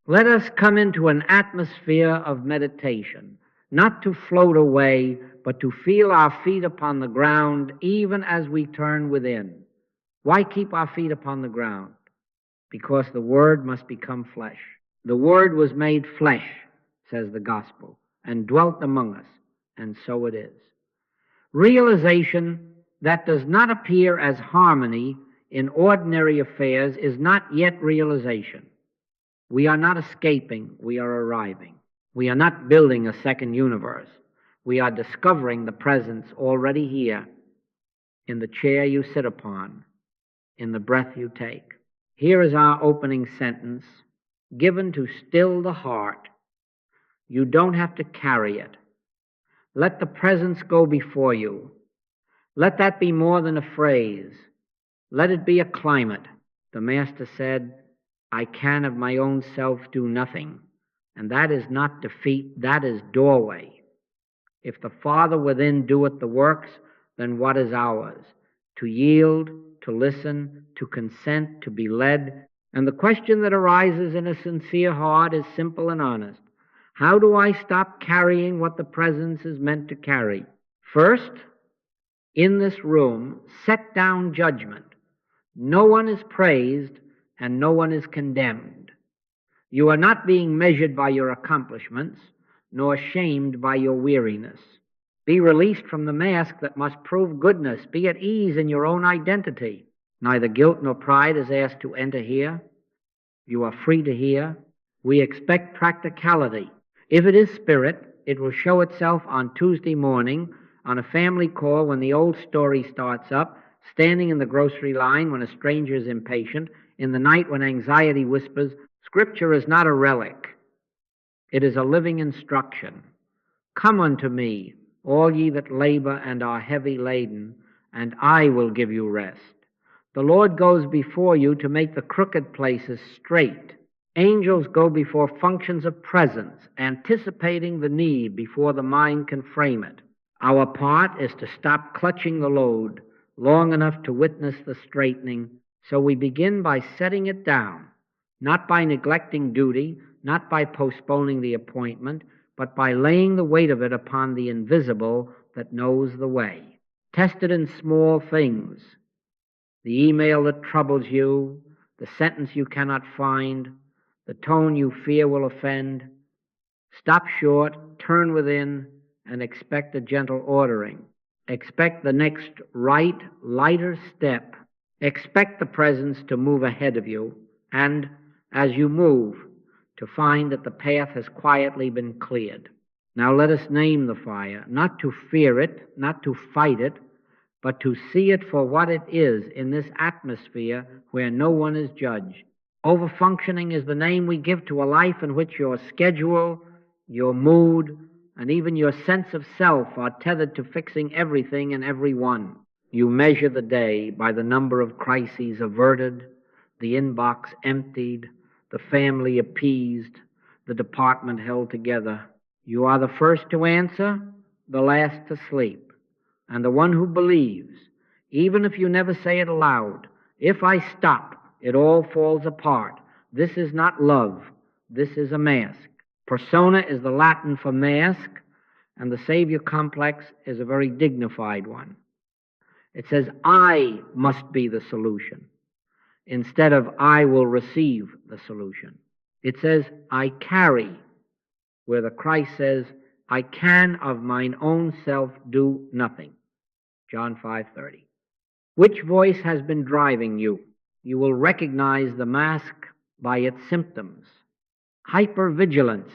Let us come into an atmosphere of meditation, not to float away, but to feel our feet upon the ground even as we turn within. Why keep our feet upon the ground? Because the Word must become flesh. The Word was made flesh, says the Gospel, and dwelt among us, and so it is. Realization that does not appear as harmony in ordinary affairs is not yet realization. We are not escaping, we are arriving. We are not building a second universe. We are discovering the presence already here, in the chair you sit upon, in the breath you take. Here is our opening sentence, given to still the heart. You don't have to carry it. Let the presence go before you. Let that be more than a phrase. Let it be a climate. The Master said, I can of my own self do nothing. And that is not defeat, that is doorway. If the Father within doeth the works, then what is ours? To yield, to listen, to consent, to be led. And the question that arises in a sincere heart is simple and honest. How do I stop carrying what the presence is meant to carry? First, in this room, set down judgment. No one is praised and no one is condemned. You are not being measured by your accomplishments, nor shamed by your weariness. Be released from the mask that must prove goodness. Be at ease in your own identity. Neither guilt nor pride is asked to enter here. You are free to hear. We expect practicality. If it is spirit, it will show itself on Tuesday morning on a family call when the old story starts up, standing in the grocery line when a stranger is impatient, in the night when anxiety whispers. Scripture is not a relic. It is a living instruction. Come unto me, all ye that labor and are heavy laden, and I will give you rest. The Lord goes before you to make the crooked places straight. Angels go before functions of presence, anticipating the need before the mind can frame it. Our part is to stop clutching the load long enough to witness the straightening, so we begin by setting it down, not by neglecting duty, not by postponing the appointment, but by laying the weight of it upon the invisible that knows the way. Test it in small things. The email that troubles you, the sentence you cannot find, the tone you fear will offend. Stop short, turn within, and expect a gentle ordering. Expect the next right, lighter step. Expect the presence to move ahead of you, and as you move, to find that the path has quietly been cleared. Now let us name the fire, not to fear it, not to fight it, but to see it for what it is in this atmosphere where no one is judged. Overfunctioning is the name we give to a life in which your schedule, your mood, and even your sense of self are tethered to fixing everything and everyone. You measure the day by the number of crises averted, the inbox emptied, the family appeased, the department held together. You are the first to answer, the last to sleep, and the one who believes, even if you never say it aloud, if I stop, it all falls apart. This is not love. This is a mask. Persona is the Latin for mask, and the Savior complex is a very dignified one. It says, I must be the solution, instead of I will receive the solution. It says, I carry, where the Christ says, I can of mine own self do nothing. John 5:30. Which voice has been driving you? You will recognize the mask by its symptoms. Hypervigilance,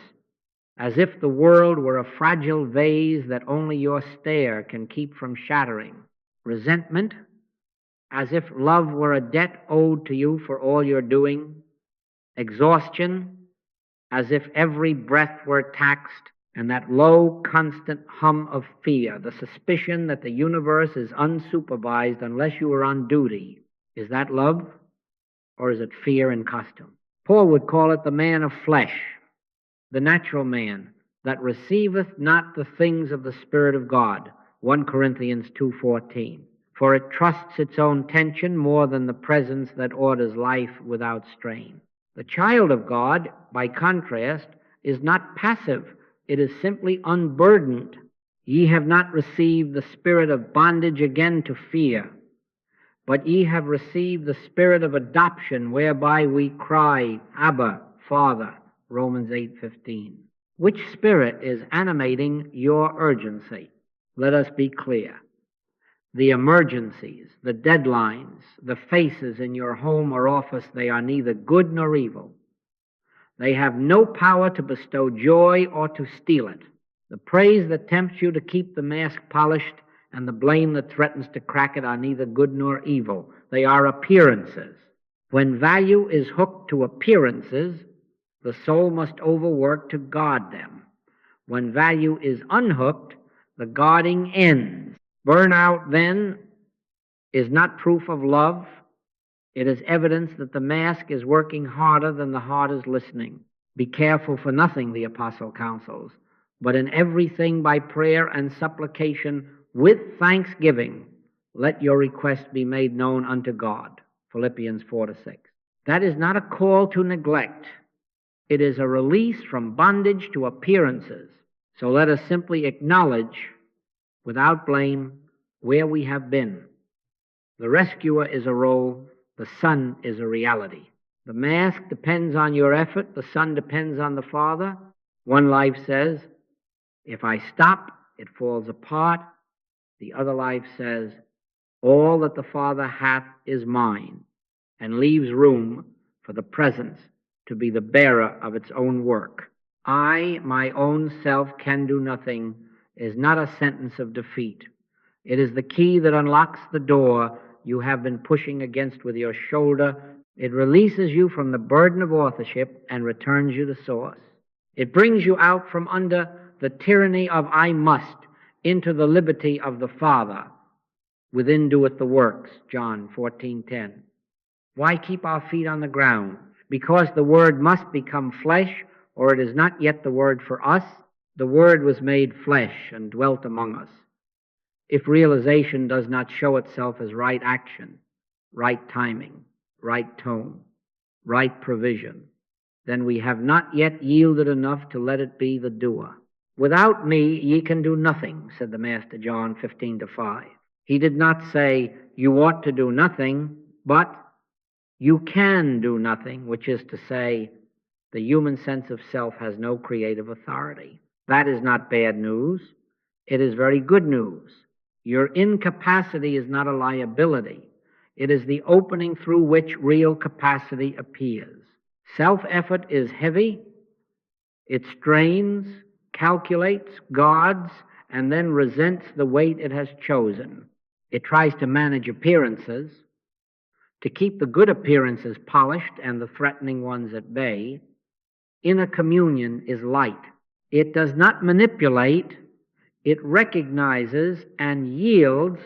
as if the world were a fragile vase that only your stare can keep from shattering. Resentment, as if love were a debt owed to you for all you're doing. Exhaustion, as if every breath were taxed. And that low, constant hum of fear, the suspicion that the universe is unsupervised unless you are on duty. Is that love, or is it fear in costume? Paul would call it the man of flesh, the natural man, that receiveth not the things of the Spirit of God, 1 Corinthians 2:14. For it trusts its own tension more than the presence that orders life without strain. The child of God, by contrast, is not passive. It is simply unburdened. Ye have not received the spirit of bondage again to fear, but ye have received the spirit of adoption, whereby we cry, Abba, Father, Romans 8:15. Which spirit is animating your urgency? Let us be clear. The emergencies, the deadlines, the faces in your home or office, they are neither good nor evil. They have no power to bestow joy or to steal it. The praise that tempts you to keep the mask polished and the blame that threatens to crack it are neither good nor evil. They are appearances. When value is hooked to appearances, the soul must overwork to guard them. When value is unhooked, the guarding ends. Burnout, then, is not proof of love. It is evidence that the mask is working harder than the heart is listening. Be careful for nothing, the apostle counsels, but in everything by prayer and supplication with thanksgiving, let your request be made known unto God. Philippians 4-6. That is not a call to neglect. It is a release from bondage to appearances. So let us simply acknowledge, without blame, where we have been. The rescuer is a role. The Son is a reality. The mask depends on your effort. The Son depends on the Father. One life says, if I stop, it falls apart. The other life says, all that the Father hath is mine, and leaves room for the presence to be the bearer of its own work. I, my own self, can do nothing is not a sentence of defeat. It is the key that unlocks the door you have been pushing against with your shoulder. It releases you from the burden of authorship and returns you to source. It brings you out from under the tyranny of I must into the liberty of the Father. Within doeth the works, John 14:10. Why keep our feet on the ground? Because the Word must become flesh, or it is not yet the Word for us. The Word was made flesh and dwelt among us. If realization does not show itself as right action, right timing, right tone, right provision, then we have not yet yielded enough to let it be the doer. Without me ye can do nothing, said the Master, John 15:5. He did not say, you ought to do nothing, but you can do nothing, which is to say, the human sense of self has no creative authority. That is not bad news. It is very good news. Your incapacity is not a liability. It is the opening through which real capacity appears. Self-effort is heavy. It strains, calculates, guards, and then resents the weight it has chosen. It tries to manage appearances, to keep the good appearances polished and the threatening ones at bay. Inner communion is light. It does not manipulate. It recognizes and yields.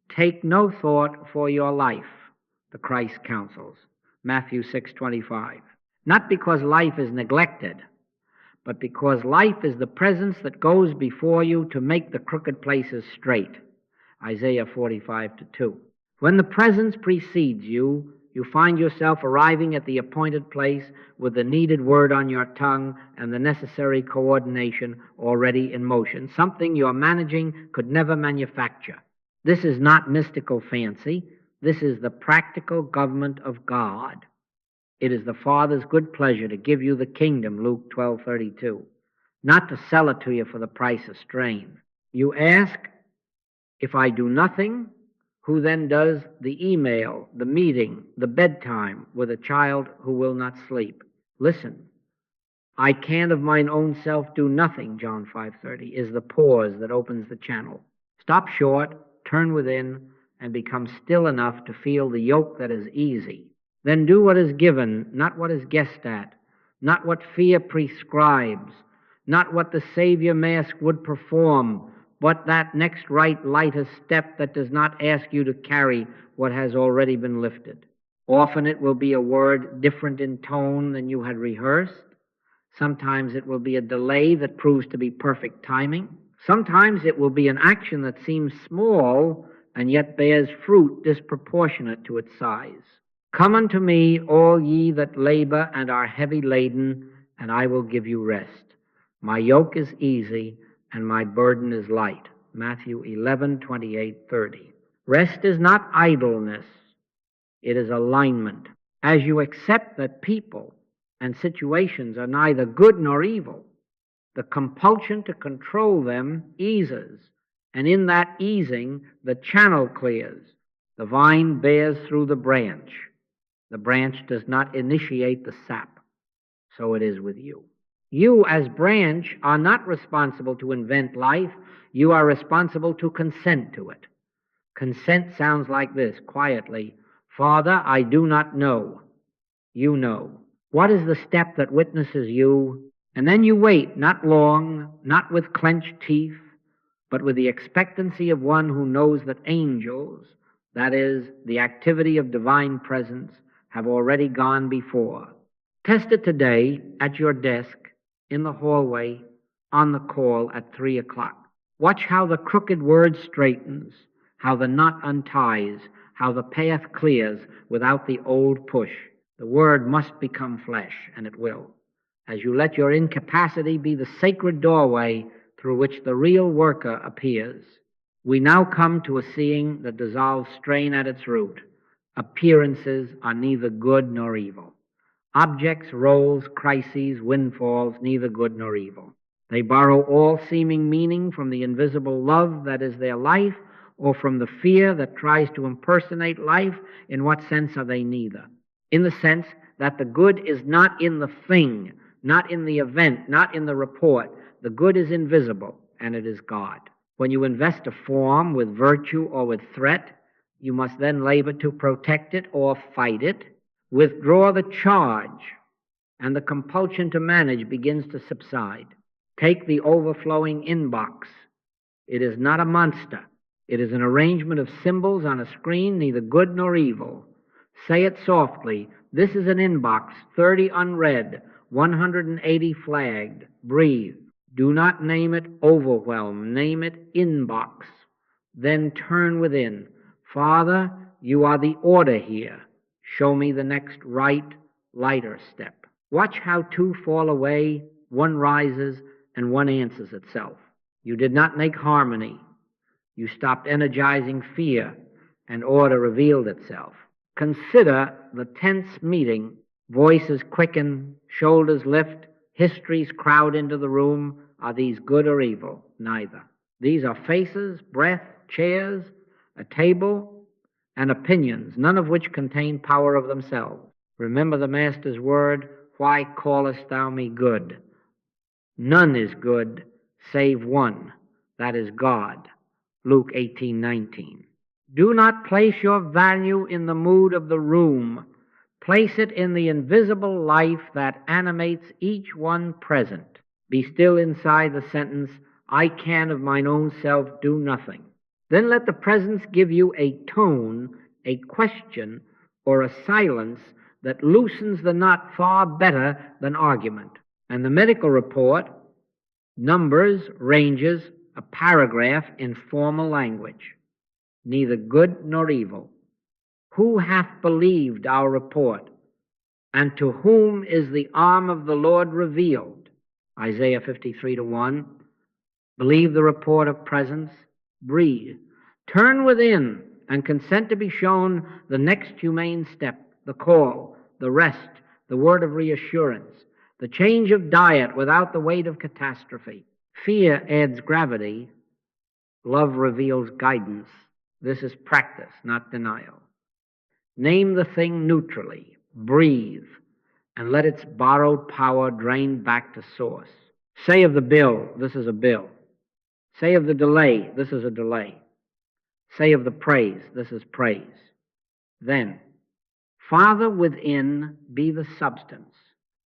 Take no thought for your life, the Christ counsels, Matthew 6:25. Not because life is neglected, but because life is the presence that goes before you to make the crooked places straight, Isaiah 45:2. When the presence precedes you, you find yourself arriving at the appointed place with the needed word on your tongue and the necessary coordination already in motion, something your managing could never manufacture. This is not mystical fancy. This is the practical government of God. It is the Father's good pleasure to give you the kingdom, Luke 12:32, not to sell it to you for the price of strain. You ask, if I do nothing, who then does the email, the meeting, the bedtime with a child who will not sleep? Listen, I can of mine own self do nothing, John 5:30, is the pause that opens the channel. Stop short, turn within, and become still enough to feel the yoke that is easy. Then do what is given, not what is guessed at, not what fear prescribes, not what the Savior mask would perform, but that next right lightest step that does not ask you to carry what has already been lifted. Often it will be a word different in tone than you had rehearsed. Sometimes it will be a delay that proves to be perfect timing. Sometimes it will be an action that seems small and yet bears fruit disproportionate to its size. Come unto me, all ye that labor and are heavy laden, and I will give you rest. My yoke is easy, and my burden is light. Matthew 11:28-30. Rest is not idleness, it is alignment. As you accept that people and situations are neither good nor evil, the compulsion to control them eases, and in that easing, the channel clears. The vine bears through the branch. The branch does not initiate the sap. So it is with you. You, as branch, are not responsible to invent life. You are responsible to consent to it. Consent sounds like this, quietly. Father, I do not know. You know. What is the step that witnesses you? And then you wait, not long, not with clenched teeth, but with the expectancy of one who knows that angels, that is, the activity of divine presence, have already gone before. Test it today at your desk, in the hallway, on the call at 3 o'clock. Watch how the crooked word straightens, how the knot unties, how the path clears without the old push. The word must become flesh, and it will, as you let your incapacity be the sacred doorway through which the real worker appears. We now come to a seeing that dissolves strain at its root. Appearances are neither good nor evil. Objects, roles, crises, windfalls, neither good nor evil. They borrow all seeming meaning from the invisible love that is their life, or from the fear that tries to impersonate life. In what sense are they neither? In the sense that the good is not in the thing, not in the event, not in the report. The good is invisible, and it is God. When you invest a form with virtue or with threat, you must then labor to protect it or fight it. Withdraw the charge, and the compulsion to manage begins to subside. Take the overflowing inbox. It is not a monster. It is an arrangement of symbols on a screen, neither good nor evil. Say it softly. This is an inbox, 30 unread, 180 flagged. Breathe. Do not name it overwhelm. Name it inbox. Then turn within. Father, you are the order here. Show me the next right, lighter step. Watch how two fall away, one rises, and one answers itself. You did not make harmony. You stopped energizing fear, and order revealed itself. Consider the tense meeting. Voices quicken, shoulders lift, histories crowd into the room. Are these good or evil? Neither. These are faces, breath, chairs, a table, and opinions, none of which contain power of themselves. Remember the Master's word, why callest thou me good? None is good save one, that is God. Luke 18:19. Do not place your value in the mood of the room. Place it in the invisible life that animates each one present. Be still inside the sentence, I can of mine own self do nothing. Then let the presence give you a tone, a question, or a silence that loosens the knot far better than argument. And the medical report, numbers, ranges, a paragraph in formal language, neither good nor evil. Who hath believed our report? And to whom is the arm of the Lord revealed? Isaiah 53:1. Believe the report of presence. Breathe. Turn within and consent to be shown the next humane step, the call, the rest, the word of reassurance, the change of diet without the weight of catastrophe. Fear adds gravity. Love reveals guidance. This is practice, not denial. Name the thing neutrally. Breathe. And let its borrowed power drain back to source. Say of the bill, this is a bill. Say of the delay, this is a delay. Say of the praise, this is praise. Then, Father within, be the substance,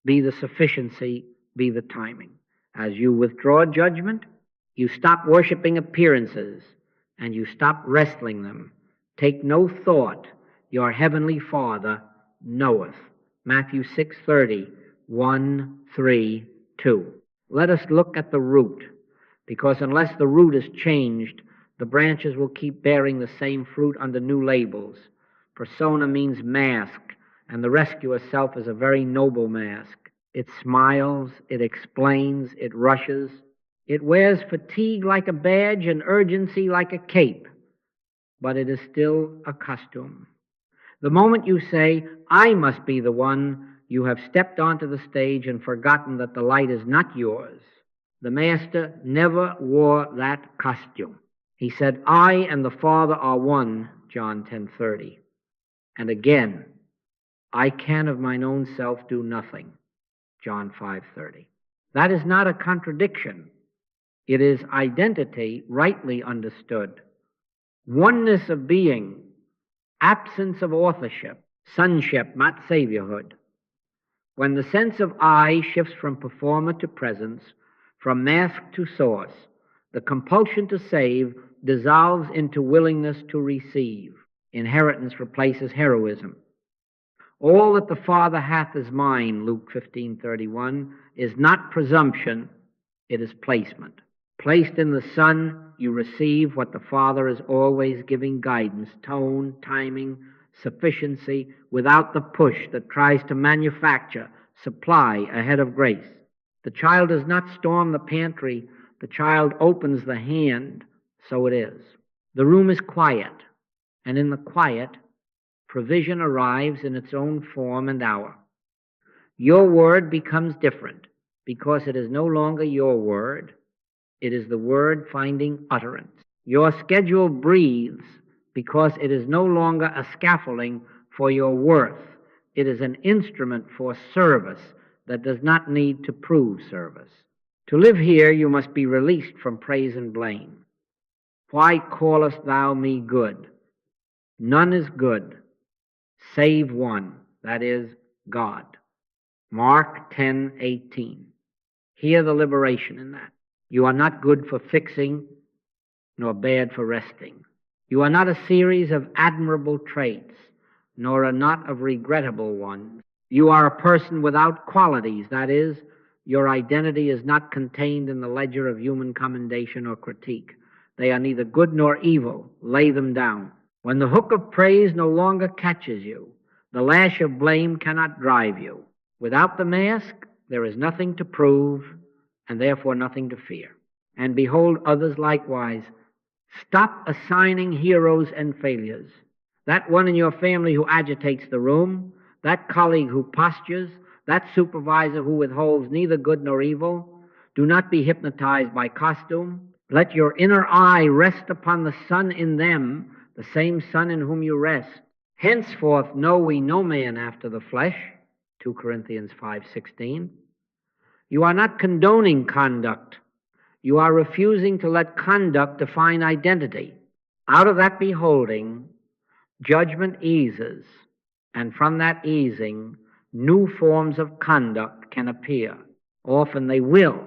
be the sufficiency, be the timing. As you withdraw judgment, you stop worshiping appearances, and you stop wrestling them. Take no thought, your heavenly Father knoweth. Matthew 6:30, 1, 3, 2. Let us look at the root, because unless the root is changed, the branches will keep bearing the same fruit under new labels. Persona means mask, and the rescuer self is a very noble mask. It smiles, it explains, it rushes. It wears fatigue like a badge and urgency like a cape, but it is still a costume. The moment you say, I must be the one, you have stepped onto the stage and forgotten that the light is not yours. The Master never wore that costume. He said, I and the Father are one, John 10:30. And again, I can of mine own self do nothing, John 5:30. That is not a contradiction. It is identity rightly understood. Oneness of being, absence of authorship, sonship, not saviorhood. When the sense of I shifts from performer to presence, from mask to source, the compulsion to save dissolves into willingness to receive. Inheritance replaces heroism. All that the Father hath is mine, Luke 15:31, is not presumption, it is placement. Placed in the Son, you receive what the Father is always giving guidance, tone, timing, sufficiency, without the push that tries to manufacture supply ahead of grace. The child does not storm the pantry, the child opens the hand, so it is. The room is quiet, and in the quiet, provision arrives in its own form and hour. Your word becomes different because it is no longer your word. It is the word finding utterance. Your schedule breathes because it is no longer a scaffolding for your worth. It is an instrument for service that does not need to prove service. To live here, you must be released from praise and blame. Why callest thou me good? None is good, save one, that is, God. Mark 10:18. Hear the liberation in that. You are not good for fixing, nor bad for resting. You are not a series of admirable traits, nor a knot of regrettable ones. You are a person without qualities, that is, your identity is not contained in the ledger of human commendation or critique. They are neither good nor evil. Lay them down. When the hook of praise no longer catches you, the lash of blame cannot drive you. Without the mask, there is nothing to prove, and therefore nothing to fear. And behold others likewise. Stop assigning heroes and failures. That one in your family who agitates the room, that colleague who postures, that supervisor who withholds neither good nor evil. Do not be hypnotized by costume. Let your inner eye rest upon the Son in them, the same Son in whom you rest. Henceforth know we no man after the flesh, 2 Corinthians 5:16. You are not condoning conduct. You are refusing to let conduct define identity. Out of that beholding, judgment eases, and from that easing, new forms of conduct can appear. Often they will,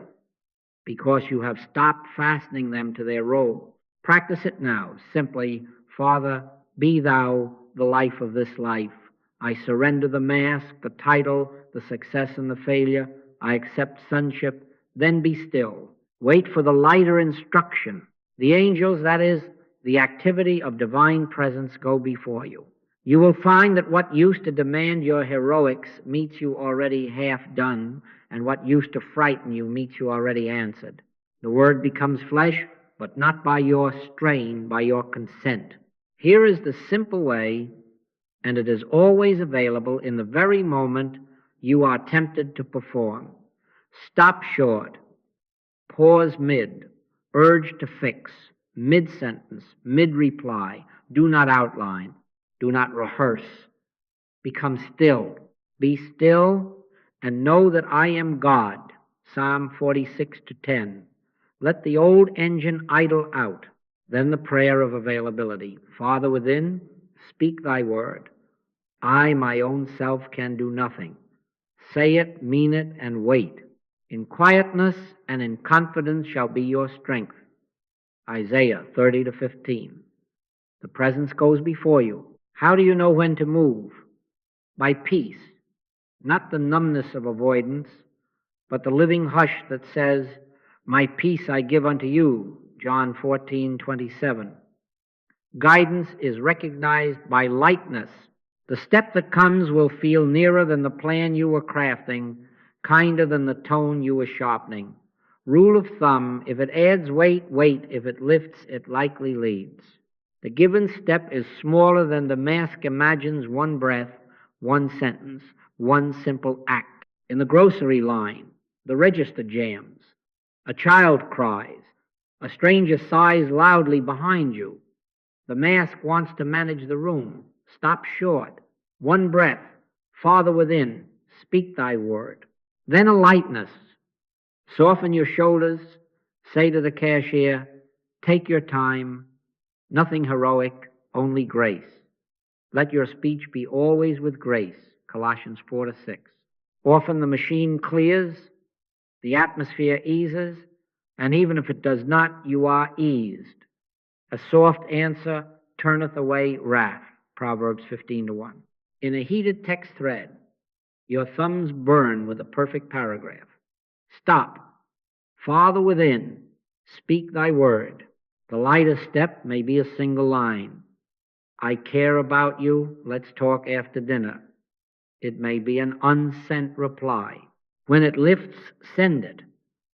because you have stopped fastening them to their role. Practice it now. Simply, Father, be thou the life of this life. I surrender the mask, the title, the success and the failure. I accept sonship. Then be still. Wait for the lighter instruction. The angels, that is, the activity of divine presence, go before you. You will find that what used to demand your heroics meets you already half done, and what used to frighten you meets you already answered. The word becomes flesh, but not by your strain, by your consent. Here is the simple way, and it is always available in the very moment you are tempted to perform. Stop short. Pause mid. Urge to fix. Mid-sentence. Mid-reply. Do not outline. Do not rehearse. Become still. Be still and know that I am God. Psalm 46:10. Let the old engine idle out. Then the prayer of availability. Father within, speak thy word. I, my own self, can do nothing. Say it, mean it, and wait. In quietness and in confidence shall be your strength. Isaiah 30:15. The presence goes before you. How do you know when to move? By peace, not the numbness of avoidance, but the living hush that says, my peace I give unto you, John 14:27. Guidance is recognized by lightness, The step that comes will feel nearer than the plan you were crafting, kinder than the tone you were sharpening. Rule of thumb, if it adds weight, wait. If it lifts, it likely leads. The given step is smaller than the mask imagines one breath, one sentence, one simple act. In the grocery line, the register jams. A child cries. A stranger sighs loudly behind you. The mask wants to manage the room. Stop short. One breath. Farther within. Speak thy word. Then a lightness. Soften your shoulders. Say to the cashier, take your time. Nothing heroic, only grace. Let your speech be always with grace. Colossians 4-6. Often the machine clears, the atmosphere eases, and even if it does not, you are eased. A soft answer turneth away wrath. Proverbs 15-1. In a heated text thread, your thumbs burn with a perfect paragraph. Stop. Farther within. Speak thy word. The lightest step may be a single line. I care about you. Let's talk after dinner. It may be an unsent reply. When it lifts, send it.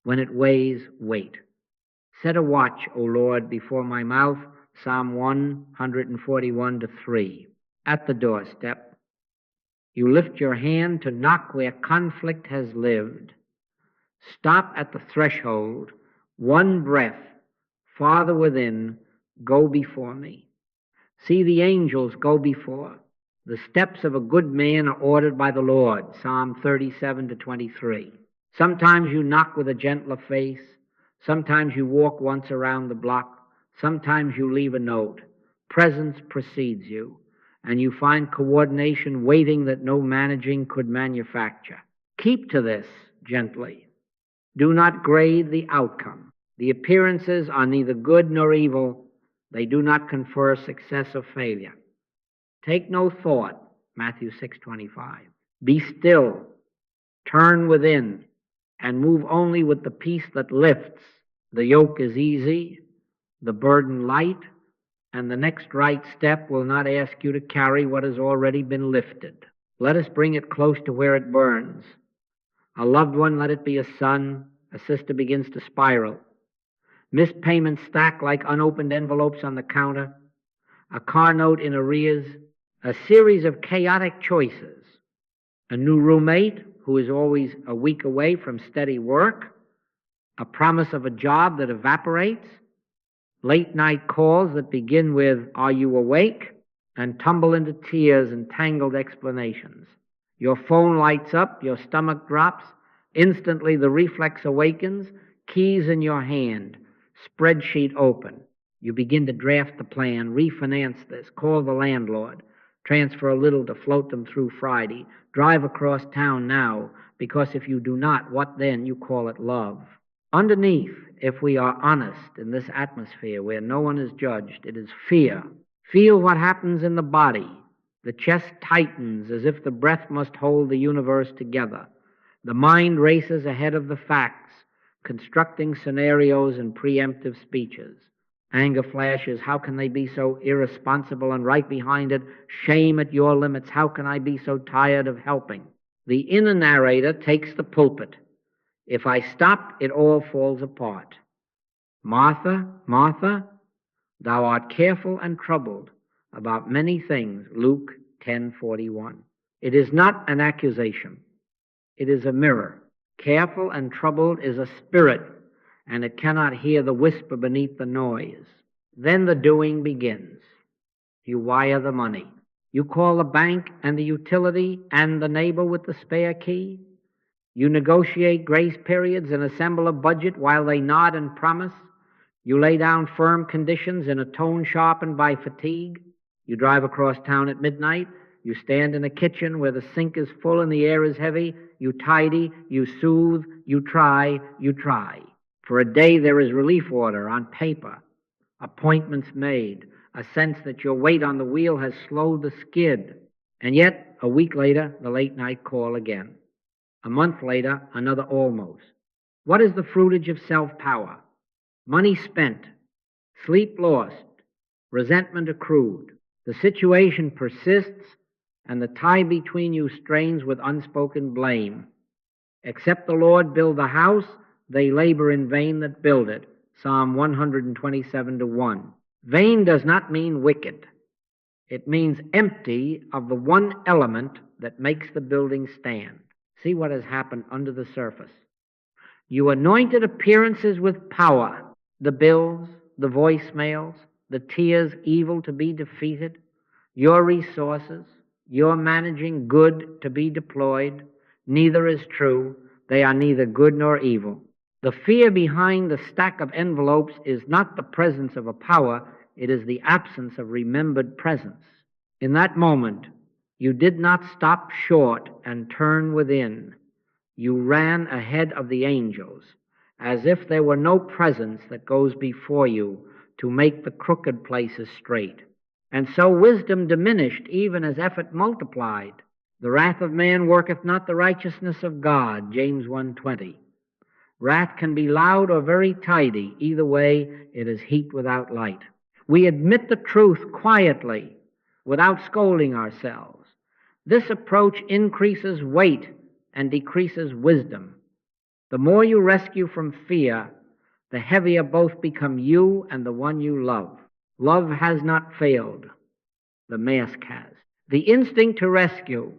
When it weighs, wait. Set a watch, O Lord, before my mouth. Psalm 141-3. At the doorstep, you lift your hand to knock where conflict has lived. Stop at the threshold. One breath. Farther within, go before me. See the angels go before. The steps of a good man are ordered by the Lord. Psalm 37-23. Sometimes you knock with a gentler face. Sometimes you walk once around the block. Sometimes you leave a note. Presence precedes you, and you find coordination waiting that no managing could manufacture. Keep to this gently. Do not grade the outcome. The appearances are neither good nor evil. They do not confer success or failure. Take no thought, Matthew 6:25. Be still, turn within, and move only with the peace that lifts. The yoke is easy, the burden light, and the next right step will not ask you to carry what has already been lifted. Let us bring it close to where it burns. A loved one, let it be a son. A sister begins to spiral. Missed payments stack like unopened envelopes on the counter. A car note in arrears. A series of chaotic choices. A new roommate who is always a week away from steady work. A promise of a job that evaporates. Late night calls that begin with, "Are you awake?" and tumble into tears and tangled explanations. Your phone lights up, your stomach drops. Instantly the reflex awakens, keys in your hand, spreadsheet open. You begin to draft the plan, refinance this, call the landlord, transfer a little to float them through Friday, drive across town now, because if you do not, what then? You call it love. Underneath, if we are honest in this atmosphere where no one is judged, it is fear. Feel what happens in the body. The chest tightens as if the breath must hold the universe together. The mind races ahead of the facts, constructing scenarios and preemptive speeches. Anger flashes, how can they be so irresponsible? And right behind it, shame at your limits, how can I be so tired of helping? The inner narrator takes the pulpit. If I stop, it all falls apart. Martha, Martha, thou art careful and troubled about many things. Luke 10:41. It is not an accusation. It is a mirror. Careful and troubled is a spirit, and it cannot hear the whisper beneath the noise. Then the doing begins. You wire the money. You call the bank and the utility and the neighbor with the spare key. You negotiate grace periods and assemble a budget while they nod and promise. You lay down firm conditions in a tone sharpened by fatigue. You drive across town at midnight. You stand in a kitchen where the sink is full and the air is heavy. You tidy, you soothe, you try, you try. For a day there is relief order on paper, appointments made, a sense that your weight on the wheel has slowed the skid. And yet, a week later, the late night call again. A month later, another almost. What is the fruitage of self-power? Money spent, sleep lost, resentment accrued. The situation persists, and the tie between you strains with unspoken blame. Except the Lord build the house, they labor in vain that build it. Psalm 127:1. Vain does not mean wicked. It means empty of the one element that makes the building stand. See what has happened under the surface. You anointed appearances with power, the bills, the voicemails, the tears evil to be defeated, your resources, your managing good to be deployed. Neither is true. They are neither good nor evil. The fear behind the stack of envelopes is not the presence of a power, it is the absence of remembered presence. In that moment, you did not stop short and turn within. You ran ahead of the angels, as if there were no presence that goes before you to make the crooked places straight. And so wisdom diminished even as effort multiplied. The wrath of man worketh not the righteousness of God, James 1:20. Wrath can be loud or very tidy. Either way, it is heat without light. We admit the truth quietly, without scolding ourselves. This approach increases weight and decreases wisdom. The more you rescue from fear, the heavier both become you and the one you love. Love has not failed. The mask has. The instinct to rescue,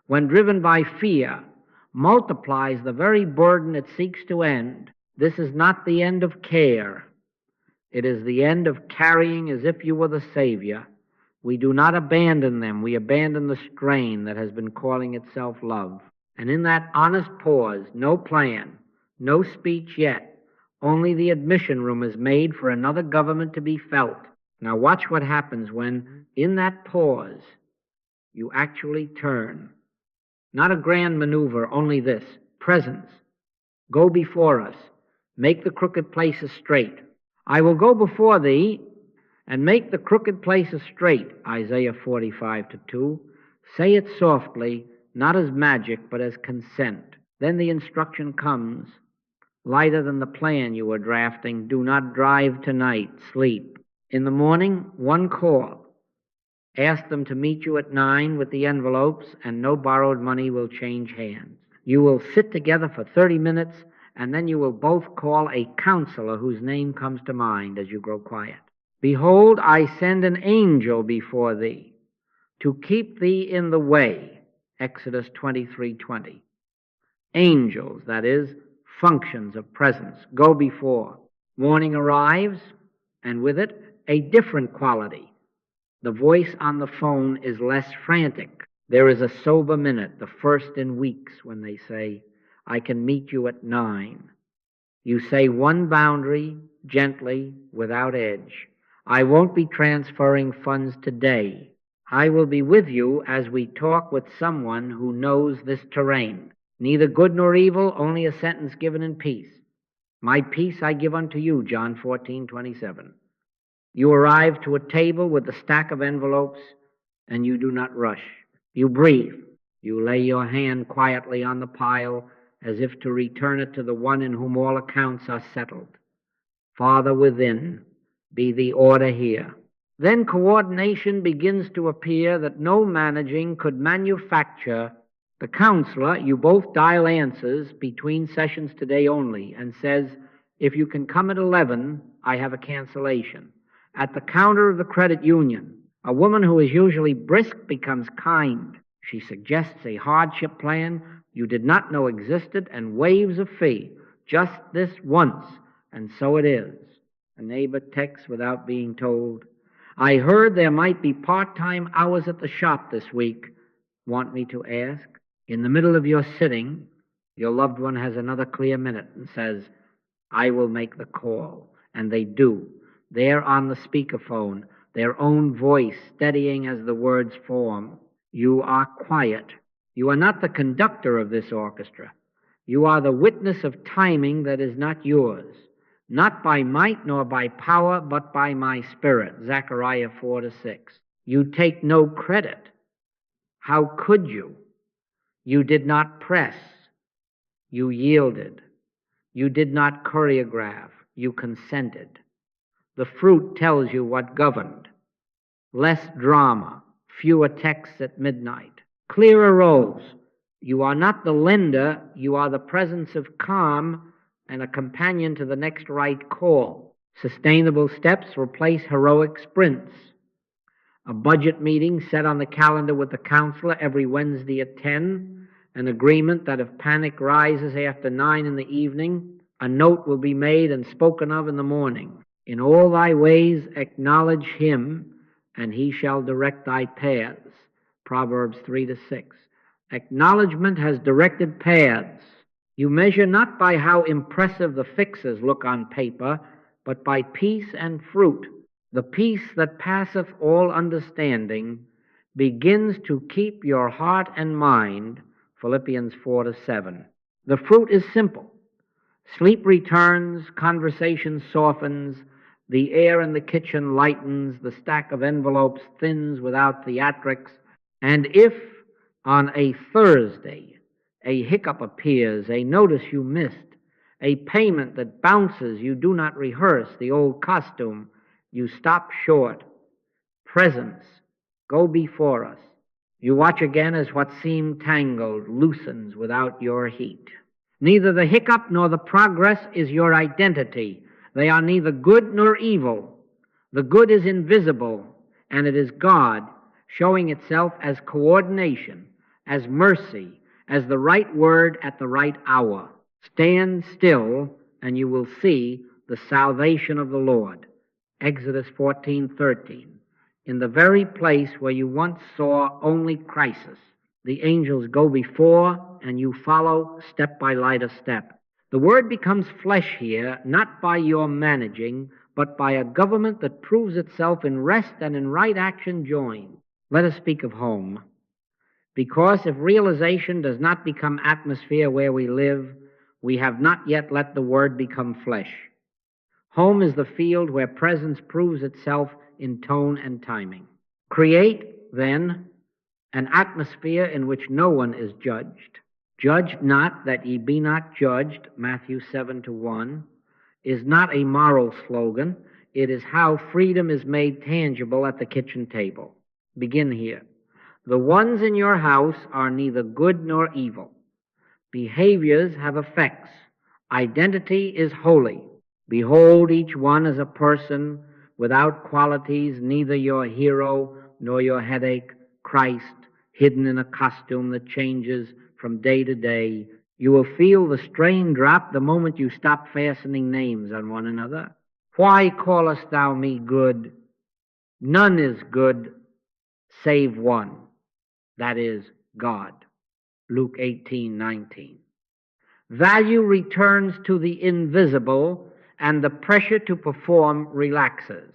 when driven by fear, multiplies the very burden it seeks to end. This is not the end of care. It is the end of carrying as if you were the Savior. We do not abandon them. We abandon the strain that has been calling itself love. And in that honest pause, no plan, no speech yet, only the admission room is made for another government to be felt. Now watch what happens when, in that pause, you actually turn. Not a grand maneuver, only this: presence. Go before us. Make the crooked places straight. I will go before thee and make the crooked places straight, Isaiah 45:2. Say it softly, not as magic, but as consent. Then the instruction comes, lighter than the plan you were drafting. Do not drive tonight. Sleep. In the morning, one call. Ask them to meet you at 9 with the envelopes, and no borrowed money will change hands. You will sit together for 30 minutes, and then you will both call a counselor whose name comes to mind as you grow quiet. Behold, I send an angel before thee to keep thee in the way. Exodus 23:20. Angels, that is, functions of presence, go before. Morning arrives, and with it, a different quality. The voice on the phone is less frantic. There is a sober minute, the first in weeks, when they say, I can meet you at 9. You say one boundary, gently, without edge. I won't be transferring funds today. I will be with you as we talk with someone who knows this terrain. Neither good nor evil, only a sentence given in peace. My peace I give unto you, John 14:27. You arrive to a table with a stack of envelopes, and you do not rush. You breathe. You lay your hand quietly on the pile, as if to return it to the one in whom all accounts are settled. Father within, be the order here. Then coordination begins to appear that no managing could manufacture. The counselor, you both dial answers between sessions today only, and says, if you can come at 11, I have a cancellation. At the counter of the credit union, a woman who is usually brisk becomes kind. She suggests a hardship plan you did not know existed and waives a fee. Just this once, and so it is. A neighbor texts without being told, I heard there might be part-time hours at the shop this week. Want me to ask? In the middle of your sitting, your loved one has another clear minute and says, I will make the call. And they do. There on the speakerphone, their own voice steadying as the words form. You are quiet. You are not the conductor of this orchestra. You are the witness of timing that is not yours. Not by might nor by power, but by my spirit. Zechariah 4-6. You take no credit. How could you? You did not press. You yielded. You did not choreograph. You consented. The fruit tells you what governed. Less drama, fewer texts at midnight, Clear arose. You are not the lender, you are the presence of calm and a companion to the next right call. Sustainable steps replace heroic sprints. A budget meeting set on the calendar with the counselor every Wednesday at 10. An agreement that if panic rises after 9 in the evening, a note will be made and spoken of in the morning. In all thy ways acknowledge him, and he shall direct thy paths. Proverbs 3-6. Acknowledgement has directed paths. You measure not by how impressive the fixes look on paper, but by peace and fruit. The peace that passeth all understanding begins to keep your heart and mind. Philippians 4-7. The fruit is simple. Sleep returns, conversation softens, the air in the kitchen lightens, the stack of envelopes thins without theatrics, and if on a Thursday a hiccup appears, a notice you missed, a payment that bounces, you do not rehearse the old costume, you stop short. Presence, go before us. You watch again as what seemed tangled loosens without your heat. Neither the hiccup nor the progress is your identity. They are neither good nor evil. The good is invisible, and it is God showing itself as coordination, as mercy, as the right word at the right hour. Stand still, and you will see the salvation of the Lord. Exodus 14:13. In the very place where you once saw only crisis, the angels go before, and you follow step by light of step. The word becomes flesh here, not by your managing, but by a government that proves itself in rest and in right action joined. Let us speak of home. Because if realization does not become atmosphere where we live, we have not yet let the word become flesh. Home is the field where presence proves itself in tone and timing. Create, then, an atmosphere in which no one is judged. Judge not that ye be not judged, Matthew 7-1, is not a moral slogan. It is how freedom is made tangible at the kitchen table. Begin here. The ones in your house are neither good nor evil. Behaviors have effects. Identity is holy. Behold each one as a person without qualities, neither your hero nor your headache, Christ, hidden in a costume that changes from day to day. You will feel the strain drop the moment you stop fastening names on one another. Why callest thou me good? None is good save one, that is, God. Luke 18:19. Value returns to the invisible, and the pressure to perform relaxes.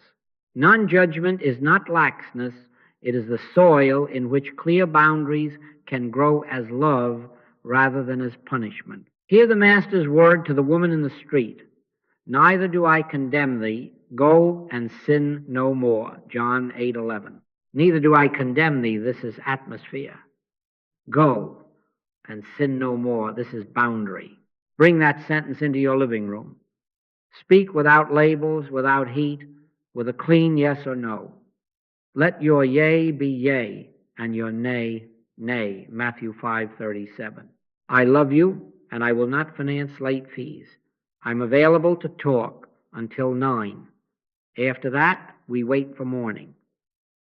Non-judgment is not laxness, it is the soil in which clear boundaries can grow as love rather than as punishment. Hear the Master's word to the woman in the street. Neither do I condemn thee, go and sin no more. John 8:11. Neither do I condemn thee, this is atmosphere. Go and sin no more, this is boundary. Bring that sentence into your living room. Speak without labels, without heat, with a clean yes or no. Let your yea be yea and your nay, nay. Matthew 5:37. I love you, and I will not finance late fees. I'm available to talk until 9. After that, we wait for morning.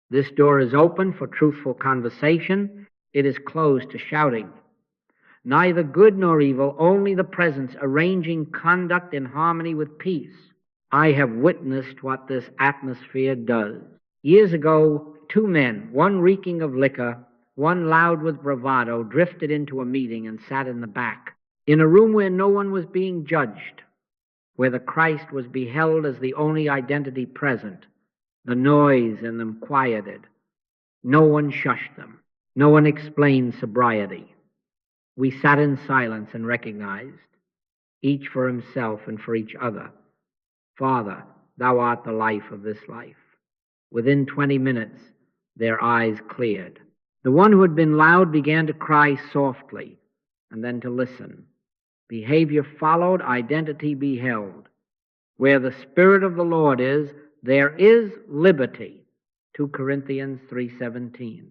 This door is open for truthful conversation. It is closed to shouting. Neither good nor evil, only the presence, arranging conduct in harmony with peace. I have witnessed what this atmosphere does. Years ago, 2 men, one reeking of liquor, one loud with bravado, drifted into a meeting and sat in the back, in a room where no one was being judged, where the Christ was beheld as the only identity present. The noise in them quieted. No one shushed them. No one explained sobriety. We sat in silence and recognized, each for himself and for each other, Father, thou art the life of this life. Within 20 minutes, their eyes cleared. The one who had been loud began to cry softly and then to listen. Behavior followed, identity beheld. Where the Spirit of the Lord is, there is liberty. 2 Corinthians 3:17.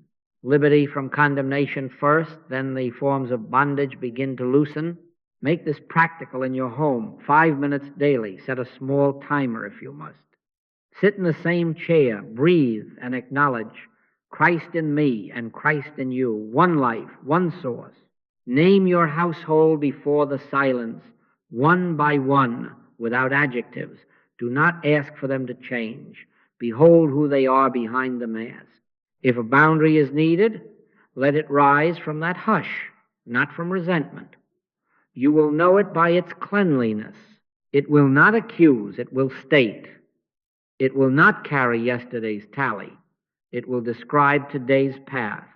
Liberty from condemnation first, then the forms of bondage begin to loosen. Make this practical in your home, 5 minutes daily. Set a small timer if you must. Sit in the same chair, breathe, and acknowledge Christ in me and Christ in you, one life, one source. Name your household before the silence, one by one, without adjectives. Do not ask for them to change. Behold who they are behind the mask. If a boundary is needed, let it rise from that hush, not from resentment. You will know it by its cleanliness. It will not accuse, it will state. It will not carry yesterday's tally. It will describe today's path.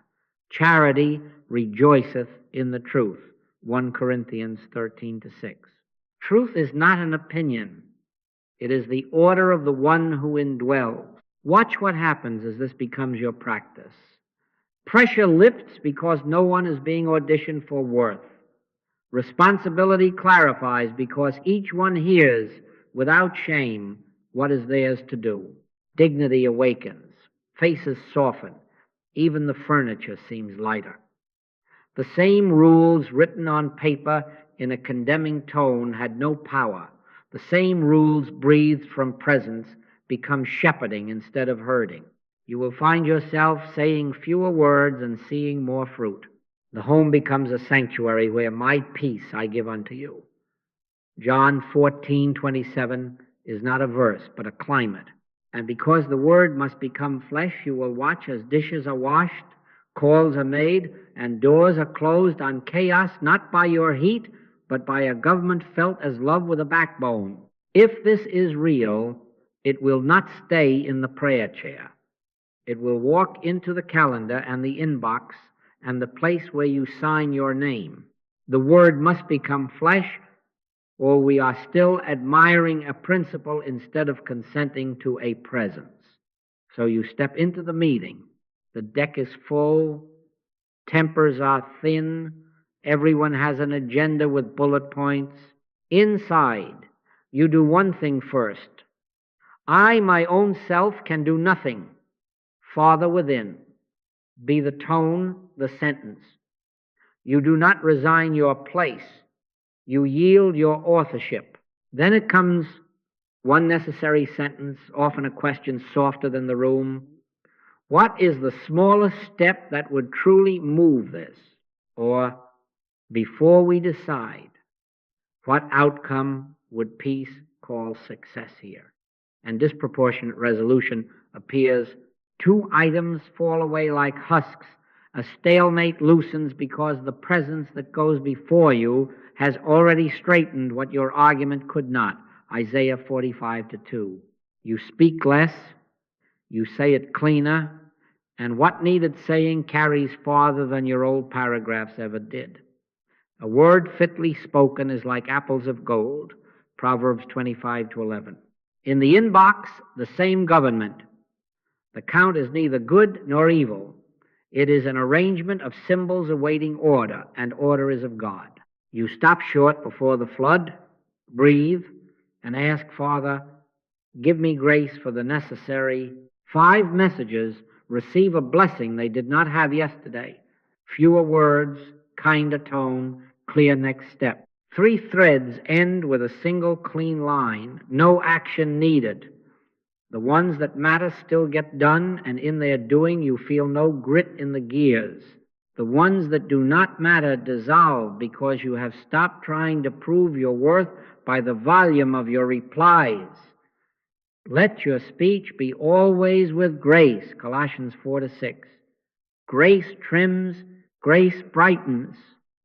Charity rejoiceth in the truth. 1 Corinthians 13-6. Truth is not an opinion. It is the order of the one who indwells. Watch what happens as this becomes your practice. Pressure lifts because no one is being auditioned for worth. Responsibility clarifies because each one hears without shame what is theirs to do. Dignity awakens. Faces soften. Even the furniture seems lighter. The same rules written on paper in a condemning tone had no power. The same rules breathed from presence become shepherding instead of herding. You will find yourself saying fewer words and seeing more fruit. The home becomes a sanctuary where my peace I give unto you. John 14:27 is not a verse, but a climate. And because the word must become flesh, you will watch as dishes are washed, calls are made, and doors are closed on chaos, not by your heat, but by a government felt as love with a backbone. If this is real, it will not stay in the prayer chair. It will walk into the calendar and the inbox and the place where you sign your name. The word must become flesh, or we are still admiring a principle instead of consenting to a presence. So you step into the meeting. The deck is full. Tempers are thin. Everyone has an agenda with bullet points. Inside, you do one thing first. I, my own self, can do nothing. Father within. Be the tone, the sentence. You do not resign your place. You yield your authorship. Then it comes one necessary sentence, often a question softer than the room. What is the smallest step that would truly move this? Or, before we decide, what outcome would peace call success here? And disproportionate resolution appears. 2 items fall away like husks. A stalemate loosens because the presence that goes before you has already straightened what your argument could not. Isaiah 45:2. You speak less, you say it cleaner, and what needed saying carries farther than your old paragraphs ever did. A word fitly spoken is like apples of gold. Proverbs 25:11. In the inbox, the same government. The count is neither good nor evil. It is an arrangement of symbols awaiting order, and order is of God. You stop short before the flood, breathe, and ask, Father, give me grace for the necessary. 5 messages receive a blessing they did not have yesterday. Fewer words, kinder tone, clear next step. 3 threads end with a single clean line, no action needed. The ones that matter still get done, and in their doing you feel no grit in the gears. The ones that do not matter dissolve because you have stopped trying to prove your worth by the volume of your replies. Let your speech be always with grace, Colossians 4-6. Grace trims, grace brightens.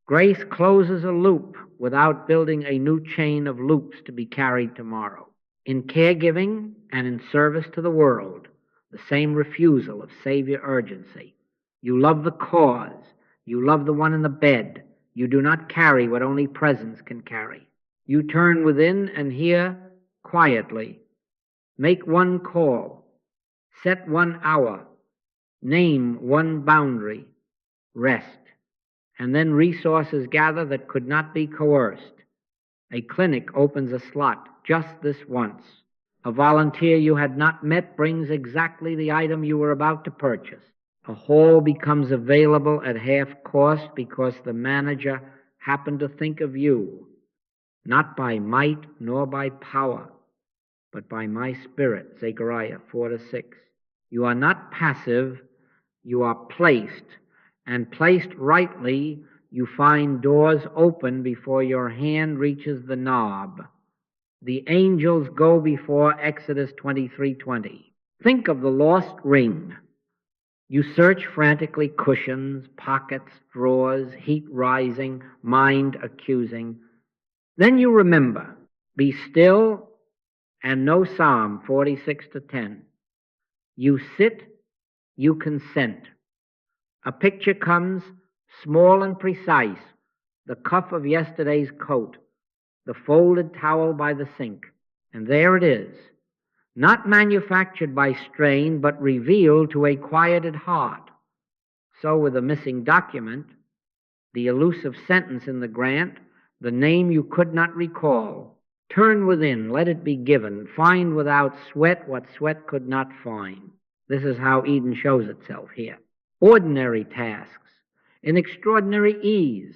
Grace closes a loop without building a new chain of loops to be carried tomorrow. In caregiving and in service to the world, the same refusal of Savior urgency. You love the cause. You love the one in the bed. You do not carry what only presence can carry. You turn within and hear quietly. Make one call. Set 1 hour. Name 1 boundary. Rest. And then resources gather that could not be coerced. A clinic opens a slot just this once. A volunteer you had not met brings exactly the item you were about to purchase. A hall becomes available at half cost because the manager happened to think of you, not by might nor by power, but by my spirit, Zechariah 4-6. You are not passive, you are placed, and placed rightly, you find doors open before your hand reaches the knob. The angels go before, Exodus 23:20. Think of the lost ring. You search frantically, cushions, pockets, drawers, heat rising, mind accusing. Then you remember, be still and know Psalm 46:10. You sit, you consent. A picture comes, small and precise, the cuff of yesterday's coat, the folded towel by the sink, and there it is, not manufactured by strain, but revealed to a quieted heart. So with the missing document, the elusive sentence in the grant, the name you could not recall. Turn within, let it be given. Find without sweat what sweat could not find. This is how Eden shows itself here. Ordinary tasks, in extraordinary ease,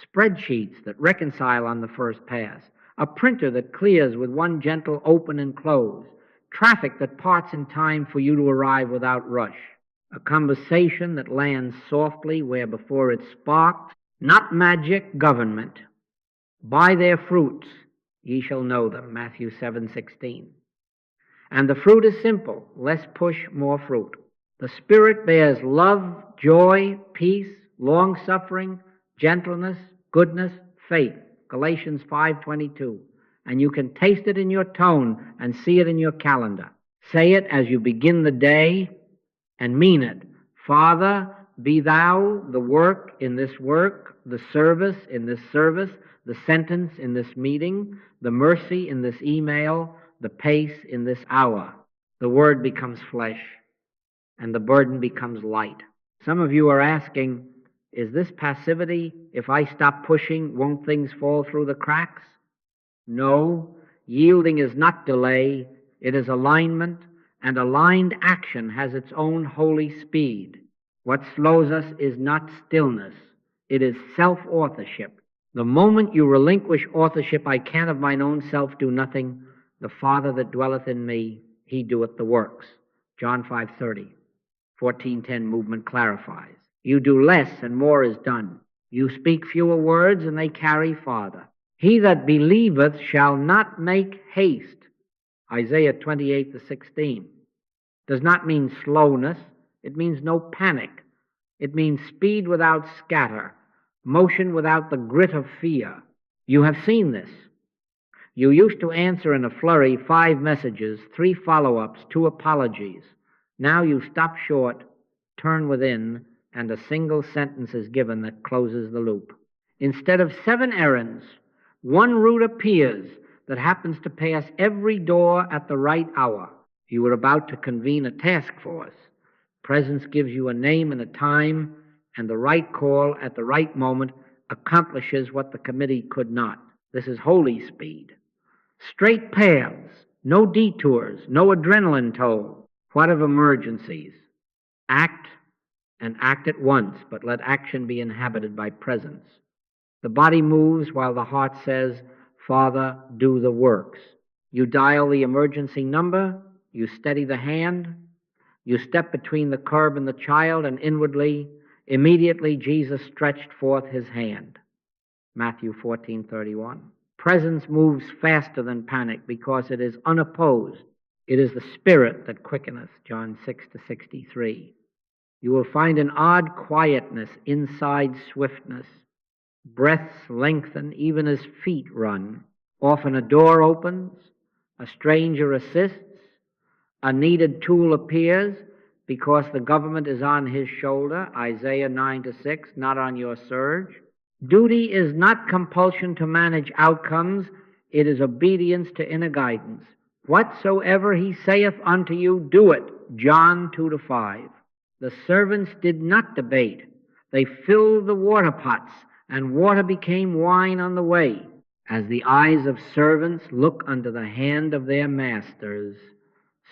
spreadsheets that reconcile on the first pass, a printer that clears with one gentle open and close, traffic that parts in time for you to arrive without rush, a conversation that lands softly where before it sparked, not magic, government. By their fruits ye shall know them, Matthew 7:16. And the fruit is simple, less push, more fruit. The Spirit bears love, joy, peace, long-suffering, gentleness, goodness, faith, Galatians 5:22. And you can taste it in your tone and see it in your calendar. Say it as you begin the day and mean it. Father, be thou the work in this work, the service in this service, the sentence in this meeting, the mercy in this email, the pace in this hour. The word becomes flesh, and the burden becomes light. Some of you are asking, is this passivity? If I stop pushing, won't things fall through the cracks? No, yielding is not delay, it is alignment, and aligned action has its own holy speed. What slows us is not stillness, it is self-authorship. The moment you relinquish authorship, I can of mine own self do nothing, the Father that dwelleth in me, he doeth the works. John 5:30. 14:10 movement clarifies. You do less and more is done. You speak fewer words and they carry farther. He that believeth shall not make haste. Isaiah 28:16. Does not mean slowness. It means no panic. It means speed without scatter, motion without the grit of fear. You have seen this. You used to answer in a flurry 5 messages, 3 follow-ups, 2 apologies. Now you stop short, turn within, and a single sentence is given that closes the loop. Instead of 7 errands, 1 route appears that happens to pass every door at the right hour. You were about to convene a task force. Presence gives you a name and a time, and the right call at the right moment accomplishes what the committee could not. This is holy speed. Straight paths, no detours, no adrenaline toll. What of emergencies? Act, and act at once, but let action be inhabited by presence. The body moves while the heart says, Father, do the works. You dial the emergency number, you steady the hand, you step between the curb and the child, and inwardly, immediately Jesus stretched forth his hand. Matthew 14:31. Presence moves faster than panic because it is unopposed. It is the Spirit that quickeneth, John 6:63. You will find an odd quietness inside swiftness. Breaths lengthen even as feet run. Often a door opens, a stranger assists, a needed tool appears because the government is on his shoulder, Isaiah 9:6, not on your surge. Duty is not compulsion to manage outcomes, it is obedience to inner guidance. Whatsoever he saith unto you, do it, John 2-5. The servants did not debate. They filled the water pots, and water became wine on the way. As the eyes of servants look unto the hand of their masters,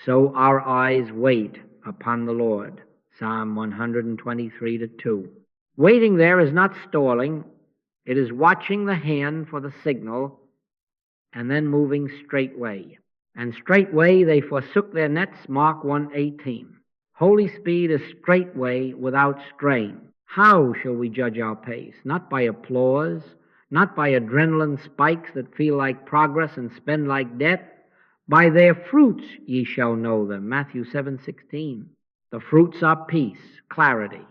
so our eyes wait upon the Lord. Psalm 123-2. Waiting there is not stalling. It is watching the hand for the signal and then moving straightway. And straightway they forsook their nets, Mark 1:18. Holy speed is straightway without strain. How shall we judge our pace? Not by applause, not by adrenaline spikes that feel like progress and spend like debt. By their fruits ye shall know them, Matthew 7:16. The fruits are peace, clarity,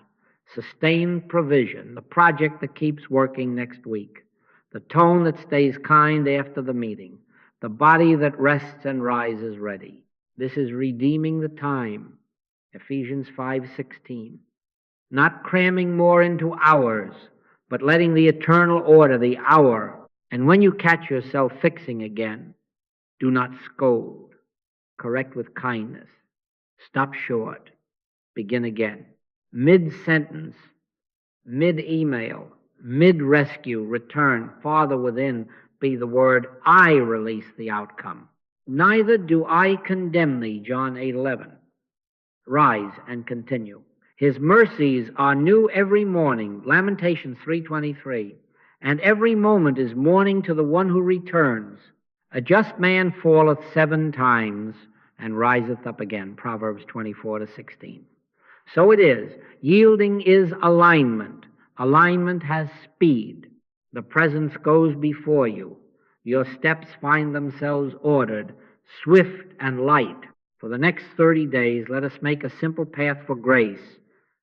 sustained provision, the project that keeps working next week, the tone that stays kind after the meeting, the body that rests and rises ready. This is redeeming the time, Ephesians 5:16. Not cramming more into hours, but letting the eternal order the hour. And when you catch yourself fixing again, do not scold. Correct with kindness. Stop short. Begin again. Mid-sentence, mid-email, mid-rescue, return, farther within, be the word, I release the outcome. Neither do I condemn thee, John 8:11. Rise and continue. His mercies are new every morning, Lamentations 3:23. And every moment is morning to the one who returns. A just man falleth 7 times and riseth up again, Proverbs 24-16. So it is. Yielding is alignment. Alignment has speed. The presence goes before you. Your steps find themselves ordered, swift and light. For the next 30 days, let us make a simple path for grace,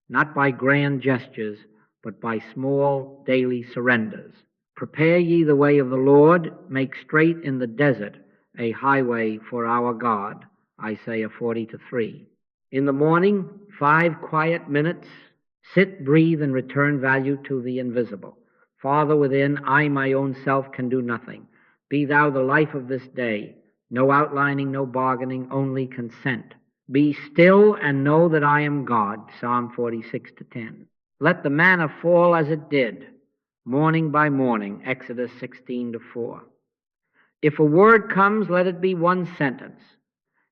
not by grand gestures, but by small daily surrenders. Prepare ye the way of the Lord, make straight in the desert a highway for our God, Isaiah 40:3. In the morning, 5 quiet minutes, sit, breathe, and return value to the invisible. Father within, I, my own self, can do nothing. Be thou the life of this day. No outlining, no bargaining, only consent. Be still and know that I am God, Psalm 46:10. Let the manna fall as it did, morning by morning, Exodus 16:4. If a word comes, let it be one sentence.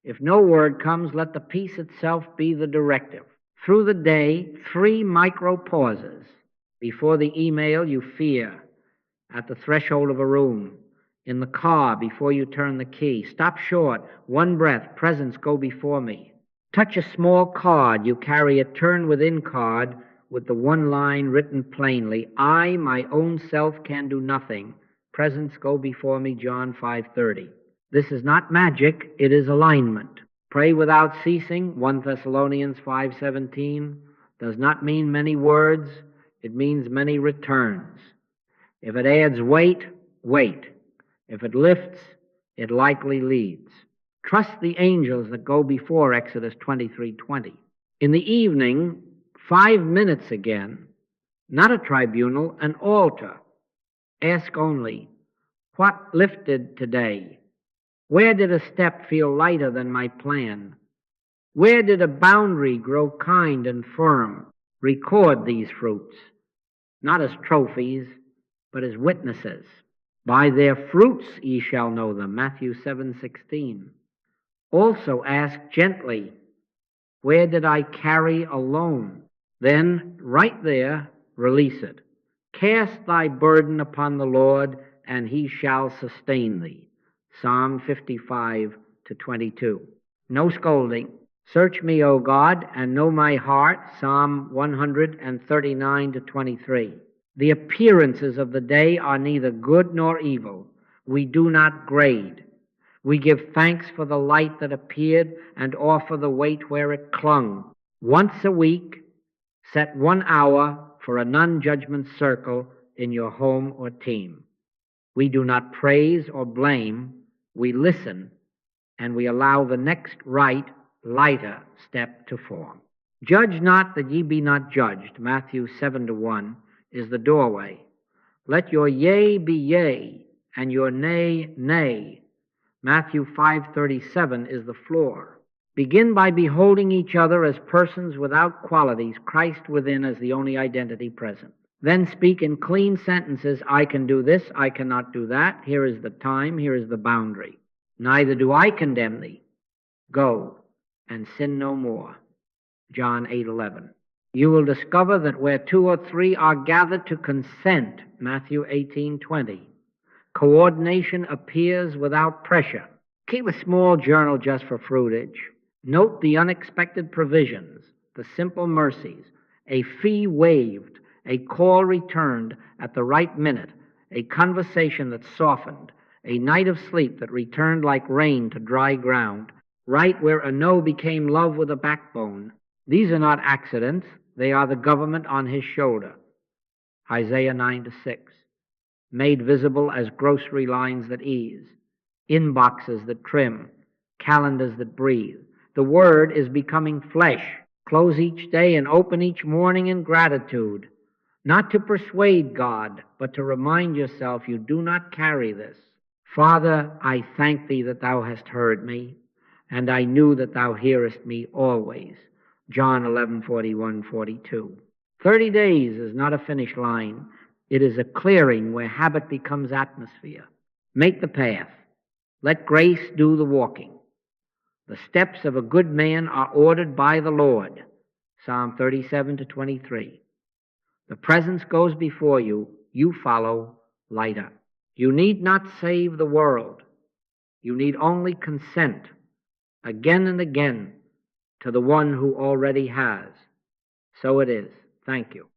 If no word comes, let the peace itself be the directive. Through the day, 3 micro pauses. Before the email, you fear. At the threshold of a room. In the car, before you turn the key. Stop short. 1 breath. Presence go before me. Touch a small card. You carry a turn within card with the one line written plainly. I, my own self, can do nothing. Presence go before me, John 5:30. This is not magic, it is alignment. Pray without ceasing, 1 Thessalonians 5:17, does not mean many words, it means many returns. If it adds weight, wait. If it lifts, it likely leads. Trust the angels that go before, Exodus 23:20. In the evening, 5 minutes again, not a tribunal, an altar. Ask only, what lifted today? Where did a step feel lighter than my plan? Where did a boundary grow kind and firm? Record these fruits, not as trophies, but as witnesses. By their fruits ye shall know them, Matthew 7:16. Also ask gently, where did I carry alone? Then, right there, release it. Cast thy burden upon the Lord, and he shall sustain thee. Psalm 55-22. No scolding. Search me, O God, and know my heart. Psalm 139-23. The appearances of the day are neither good nor evil. We do not grade. We give thanks for the light that appeared and offer the weight where it clung. Once a week, set 1 hour for a non-judgment circle in your home or team. We do not praise or blame. We listen, and we allow the next right, lighter step to form. Judge not that ye be not judged, Matthew 7:1, is the doorway. Let your yea be yea, and your nay, nay. Matthew 5:37 is the floor. Begin by beholding each other as persons without qualities, Christ within as the only identity present. Then speak in clean sentences, I can do this, I cannot do that, here is the time, here is the boundary. Neither do I condemn thee. Go and sin no more. John 8:11. You will discover that where two or three are gathered to consent, Matthew 18:20. Coordination appears without pressure. Keep a small journal just for fruitage. Note the unexpected provisions, the simple mercies, a fee waived, a call returned at the right minute, a conversation that softened, a night of sleep that returned like rain to dry ground, right where a no became love with a backbone. These are not accidents. They are the government on his shoulder. Isaiah 9:6. Made visible as grocery lines that ease, inboxes that trim, calendars that breathe. The Word is becoming flesh. Close each day and open each morning in gratitude, not to persuade God, but to remind yourself you do not carry this. Father, I thank thee that thou hast heard me, and I knew that thou hearest me always. John 11:41-42. 30 days is not a finish line. It is a clearing where habit becomes atmosphere. Make the path. Let grace do the walking. The steps of a good man are ordered by the Lord. Psalm 37-23. The presence goes before you. You follow later. You need not save the world. You need only consent again and again to the one who already has. So it is. Thank you.